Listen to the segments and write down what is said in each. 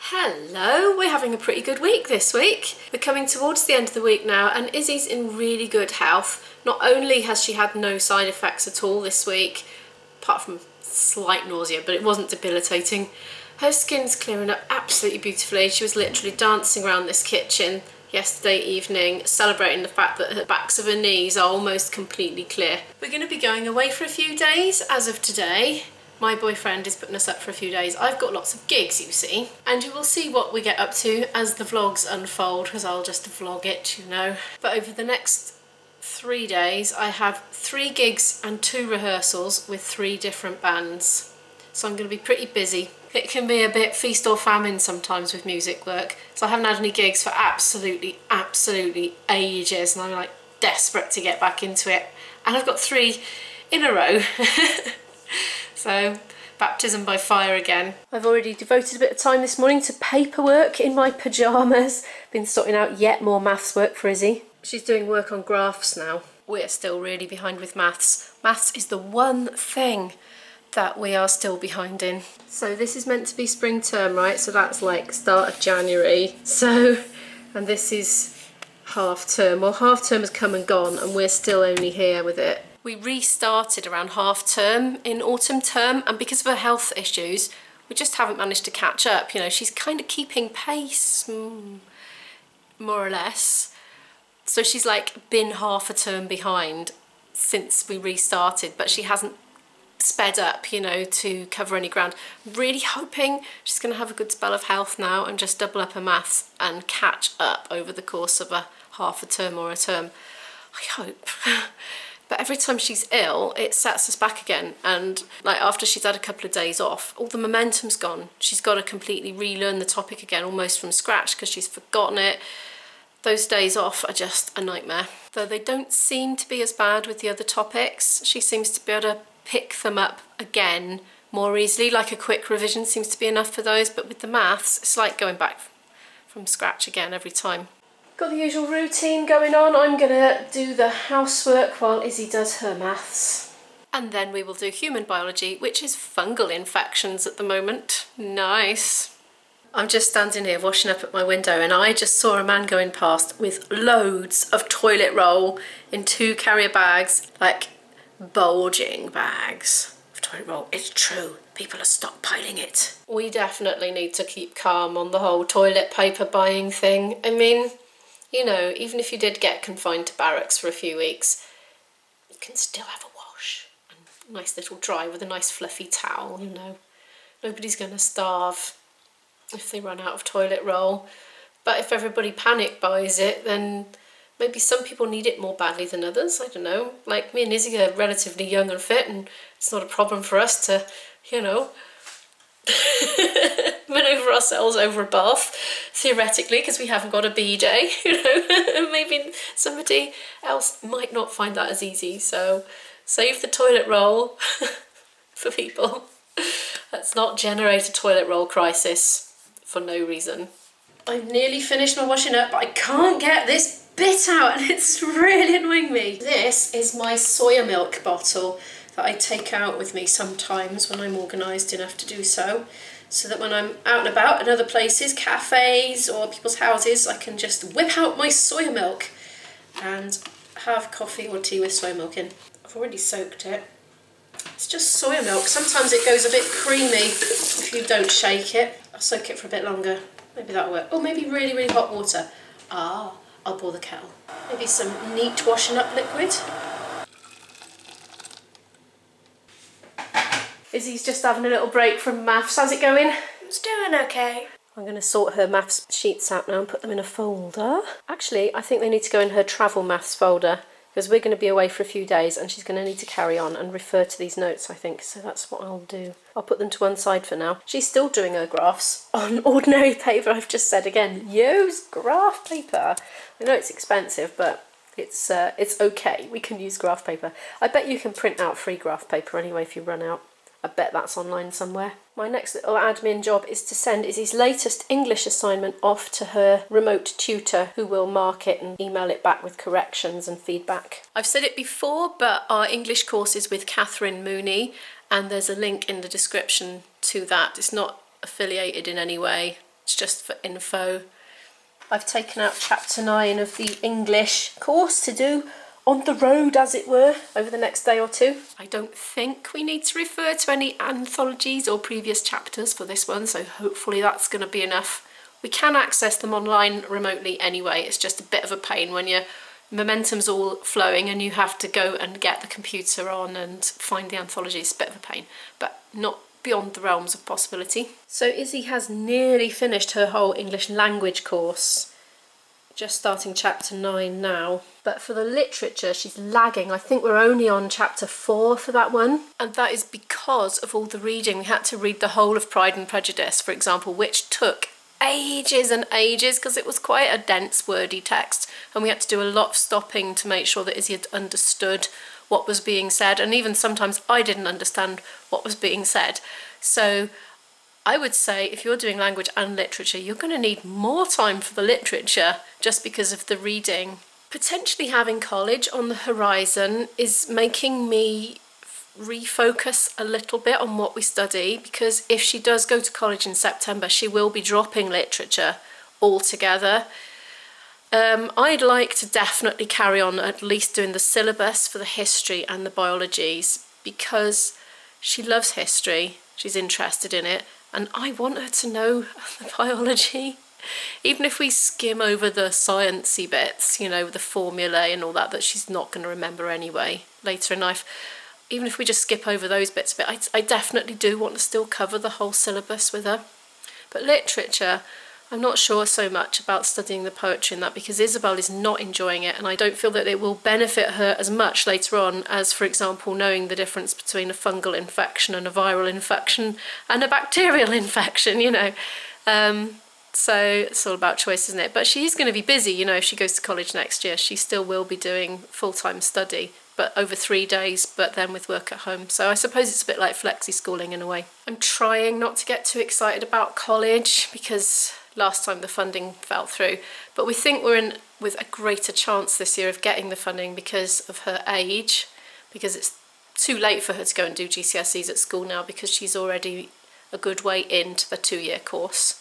Hello, we're having a pretty good week this week. We're coming towards the end of the week now and Izzy's in really good health. Not only has she had no side effects at all this week, apart from slight nausea, but it wasn't debilitating. Her skin's clearing up absolutely beautifully. She was literally dancing around this kitchen yesterday evening, celebrating the fact that the backs of her knees are almost completely clear. We're going to be going away for a few days as of today. My boyfriend is putting us up for a few days. I've got lots of gigs, you see, and you will see what we get up to as the vlogs unfold, because I'll just vlog it, you know. But over the next 3 days, I have 3 gigs and 2 rehearsals with 3 different bands. So I'm going to be pretty busy. It can be a bit feast or famine sometimes with music work. So I haven't had any gigs for absolutely ages, and I'm like desperate to get back into it. And I've got 3 in a row. So, baptism by fire again. I've already devoted a bit of time this morning to paperwork in my pyjamas. Been sorting out yet more maths work for Izzy. She's doing work on graphs now. We're still really behind with maths. Maths is the one thing that we are still behind in. So this is meant to be spring term, right? So that's like start of January. So, and this is half term. Well, half term has come and gone and we're still only here with it. We restarted around half term in autumn term, and because of her health issues, we just haven't managed to catch up. You know, she's kind of keeping pace, more or less. So she's like been half a term behind since we restarted, but she hasn't sped up, you know, to cover any ground. Really hoping she's going to have a good spell of health now and just double up her maths and catch up over the course of a half a term or a term. I hope. But every time she's ill, it sets us back again. And like after she's had a couple of days off, all the momentum's gone. She's got to completely relearn the topic again, almost from scratch, because she's forgotten it. Those days off are just a nightmare. Though they don't seem to be as bad with the other topics. She seems to be able to pick them up again more easily. Like a quick revision seems to be enough for those. But with the maths, it's like going back from scratch again every time. Got the usual routine going on. I'm gonna do the housework while Izzy does her maths. And then we will do human biology, which is fungal infections at the moment. Nice. I'm just standing here washing up at my window and I just saw a man going past with loads of toilet roll in 2 carrier bags, like bulging bags of toilet roll. It's true. People are stockpiling it. We definitely need to keep calm on the whole toilet paper buying thing. I mean, you know, even if you did get confined to barracks for a few weeks, you can still have a wash. And a nice little dry with a nice fluffy towel, you know. Nobody's going to starve if they run out of toilet roll. But if everybody panic buys it, then maybe some people need it more badly than others. I don't know. Like me and Izzy are relatively young and fit, and it's not a problem for us to, you know, maneuver ourselves over a bath, theoretically, because we haven't got a bidet, you know. Maybe somebody else might not find that as easy, so save the toilet roll for people. Let's not generate a toilet roll crisis for no reason. I've nearly finished my washing up, but I can't get this bit out and it's really annoying me. This is my soya milk bottle that I take out with me sometimes when I'm organised enough to do so that when I'm out and about in other places, cafes or people's houses, I can just whip out my soya milk and have coffee or tea with soya milk in. I've already soaked it. It's just soya milk. Sometimes it goes a bit creamy if you don't shake it. I'll soak it for a bit longer. Maybe that'll work. Or maybe really hot water. I'll boil the kettle. Maybe some neat washing up liquid. Izzy's just having a little break from maths. How's it going? It's doing okay. I'm going to sort her maths sheets out now and put them in a folder. Actually, I think they need to go in her travel maths folder because we're going to be away for a few days and she's going to need to carry on and refer to these notes, I think. So that's what I'll do. I'll put them to one side for now. She's still doing her graphs on ordinary paper. I've just said again, use graph paper. I know it's expensive, but it's okay. We can use graph paper. I bet you can print out free graph paper anyway if you run out. I bet that's online somewhere. My next little admin job is to send Izzy's latest English assignment off to her remote tutor, who will mark it and email it back with corrections and feedback. I've said it before, but our English course is with Catherine Mooney, and there's a link in the description to that. It's not affiliated in any way. It's just for info. I've taken out chapter 9 of the English course to do on the road, as it were, over the next day or two. I don't think we need to refer to any anthologies or previous chapters for this one, so hopefully that's going to be enough. We can access them online remotely anyway. It's just a bit of a pain when your momentum's all flowing and you have to go and get the computer on and find the anthology. It's a bit of a pain, but not beyond the realms of possibility. So Izzy has nearly finished her whole English language course. Just starting chapter 9 now. But for the literature, she's lagging. I think we're only on chapter 4 for that one. And that is because of all the reading. We had to read the whole of Pride and Prejudice, for example, which took ages and ages because it was quite a dense, wordy text. And we had to do a lot of stopping to make sure that Izzy had understood what was being said. And even sometimes I didn't understand what was being said. So I would say if you're doing language and literature, you're going to need more time for the literature just because of the reading. Potentially having college on the horizon is making me refocus a little bit on what we study, because if she does go to college in September, she will be dropping literature altogether. I'd like to definitely carry on at least doing the syllabus for the history and the biologies, because she loves history, she's interested in it, and I want her to know the biology. Even if we skim over the sciencey bits, you know, the formulae and all that, that she's not going to remember anyway later in life. Even if we just skip over those bits a bit, I definitely do want to still cover the whole syllabus with her. But literature, I'm not sure so much about studying the poetry in that, because Isabel is not enjoying it, and I don't feel that it will benefit her as much later on as, for example, knowing the difference between a fungal infection and a viral infection and a bacterial infection, you know. So it's all about choice, isn't it? But she's going to be busy, you know, if she goes to college next year. She still will be doing full-time study, but over 3 days, but then with work at home. So I suppose it's a bit like flexi-schooling in a way. I'm trying not to get too excited about college because last time the funding fell through. But we think we're in with a greater chance this year of getting the funding because of her age, because it's too late for her to go and do GCSEs at school now because she's already a good way into the 2-year course.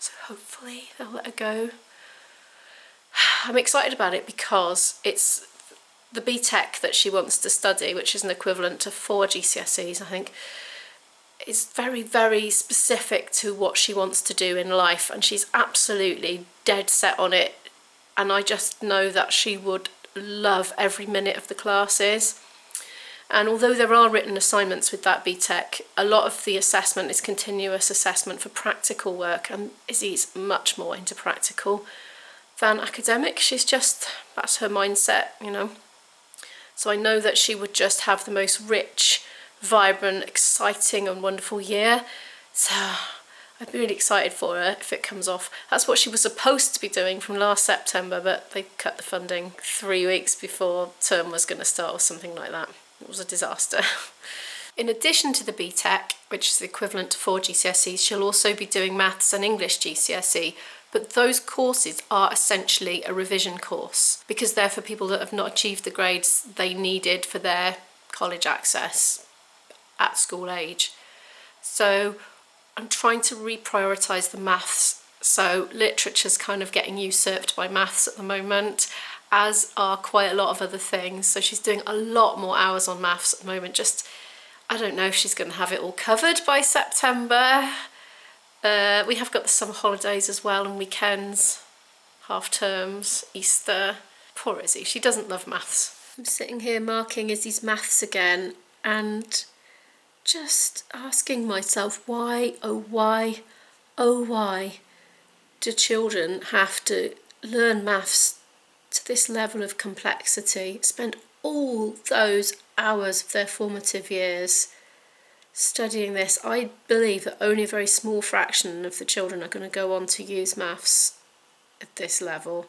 So hopefully they'll let her go. I'm excited about it because it's the BTEC that she wants to study, which is an equivalent to 4 GCSEs, I think, is very, very specific to what she wants to do in life, and she's absolutely dead set on it. And I just know that she would love every minute of the classes. And although there are written assignments with that BTEC, a lot of the assessment is continuous assessment for practical work, and Izzy's much more into practical than academic. That's her mindset, you know. So I know that she would just have the most rich, vibrant, exciting and wonderful year. So I'd be really excited for her if it comes off. That's what she was supposed to be doing from last September, but they cut the funding 3 weeks before term was going to start or something like that. It was a disaster. In addition to the BTEC, which is the equivalent to 4 GCSEs, she'll also be doing Maths and English GCSE, but those courses are essentially a revision course because they're for people that have not achieved the grades they needed for their college access at school age. So I'm trying to reprioritise the maths, so literature's kind of getting usurped by maths at the moment, as are quite a lot of other things. So she's doing a lot more hours on maths at the moment. I don't know if she's going to have it all covered by September. We have got the summer holidays as well, and weekends, half terms, Easter. Poor Izzy, she doesn't love maths. I'm sitting here marking Izzy's maths again and just asking myself why do children have to learn maths to this level of complexity, spend all those hours of their formative years studying this? I believe that only a very small fraction of the children are going to go on to use maths at this level.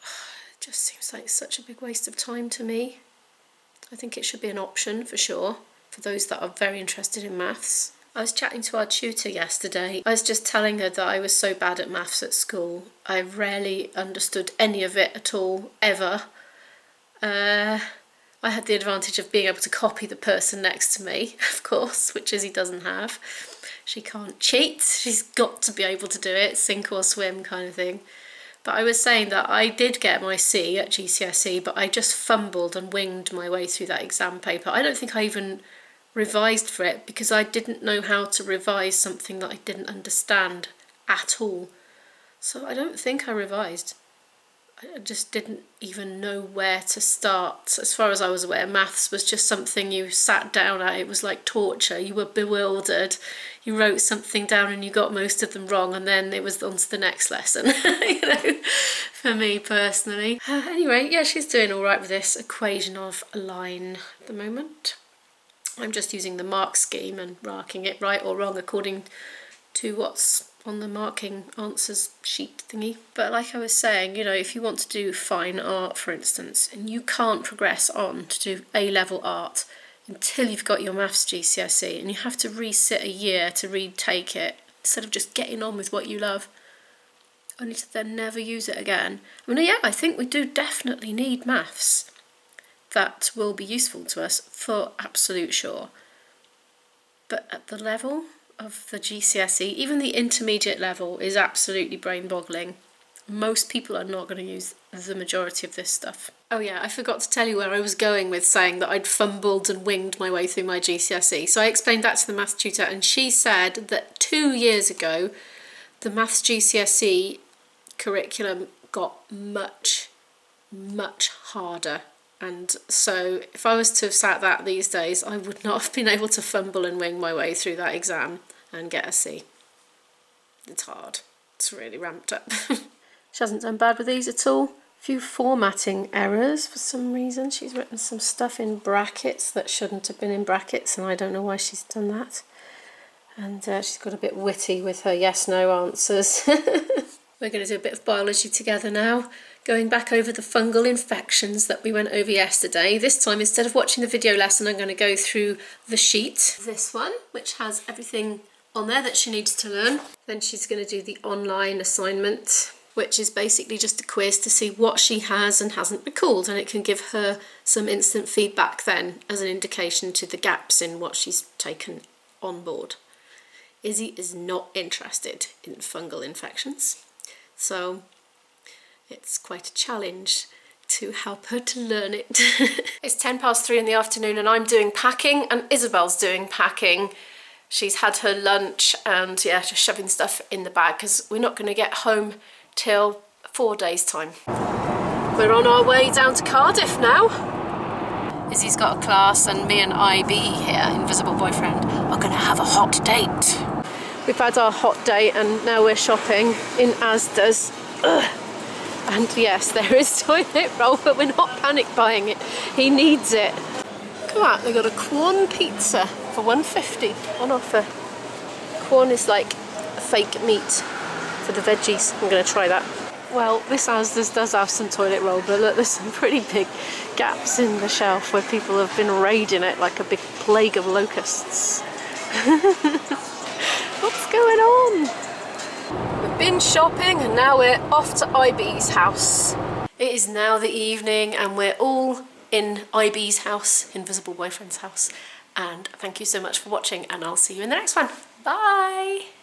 It just seems like such a big waste of time to me. I think it should be an option for sure for those that are very interested in maths. I was chatting to our tutor yesterday. I was just telling her that I was so bad at maths at school. I rarely understood any of it at all, ever. I had the advantage of being able to copy the person next to me, of course, which Izzy doesn't have. She can't cheat. She's got to be able to do it, sink or swim kind of thing. But I was saying that I did get my C at GCSE, but I just fumbled and winged my way through that exam paper. I don't think I even revised for it because I didn't know how to revise something that I didn't understand at all. So I don't think I revised. I just didn't even know where to start. As far as I was aware, maths was just something you sat down at. It was like torture. You were bewildered. You wrote something down and you got most of them wrong, and then it was on to the next lesson, you know, for me personally. Anyway, yeah, she's doing all right with this equation of a line at the moment. I'm just using the mark scheme and marking it right or wrong according to what's on the marking answers sheet thingy. But like I was saying, you know, if you want to do fine art, for instance, and you can't progress on to do A-level art until you've got your maths GCSE, and you have to resit a year to retake it instead of just getting on with what you love, only to then never use it again. I mean, yeah, I think we do definitely need maths. That will be useful to us for absolute sure. But at the level of the GCSE, even the intermediate level is absolutely brain-boggling. Most people are not going to use the majority of this stuff. Oh yeah, I forgot to tell you where I was going with saying that I'd fumbled and winged my way through my GCSE. So I explained that to the maths tutor, and she said that 2 years ago the maths GCSE curriculum got much, much harder. And so if I was to have sat that these days, I would not have been able to fumble and wing my way through that exam and get a C. It's hard. It's really ramped up. She hasn't done bad with these at all. A few formatting errors for some reason. She's written some stuff in brackets that shouldn't have been in brackets, and I don't know why she's done that. And she's got a bit witty with her yes-no answers. We're going to do a bit of biology together now, going back over the fungal infections that we went over yesterday. This time, instead of watching the video lesson, I'm going to go through the sheet. This one, which has everything on there that she needs to learn. Then she's going to do the online assignment, which is basically just a quiz to see what she has and hasn't recalled, and it can give her some instant feedback then as an indication to the gaps in what she's taken on board. Izzy is not interested in fungal infections. So it's quite a challenge to help her to learn it. It's 3:10 in the afternoon and I'm doing packing and Isabel's doing packing. She's had her lunch and yeah, just shoving stuff in the bag because we're not going to get home till 4 days' time. We're on our way down to Cardiff now. Izzy's got a class and me and IB here, Invisible Boyfriend, are going to have a hot date. We've had our hot date and now we're shopping in Asda's. Ugh. And yes, there is toilet roll, but we're not panic buying it. He needs it. Come on, they got a corn pizza for £1.50 on offer. Corn is like fake meat for the veggies. I'm going to try that. Well, this Asda's does have some toilet roll, but look, there's some pretty big gaps in the shelf where people have been raiding it like a big plague of locusts. What's going on? We've been shopping and now we're off to IB's house. It is now the evening and we're all in IB's house, Invisible Boyfriend's house. And thank you so much for watching and I'll see you in the next one. Bye!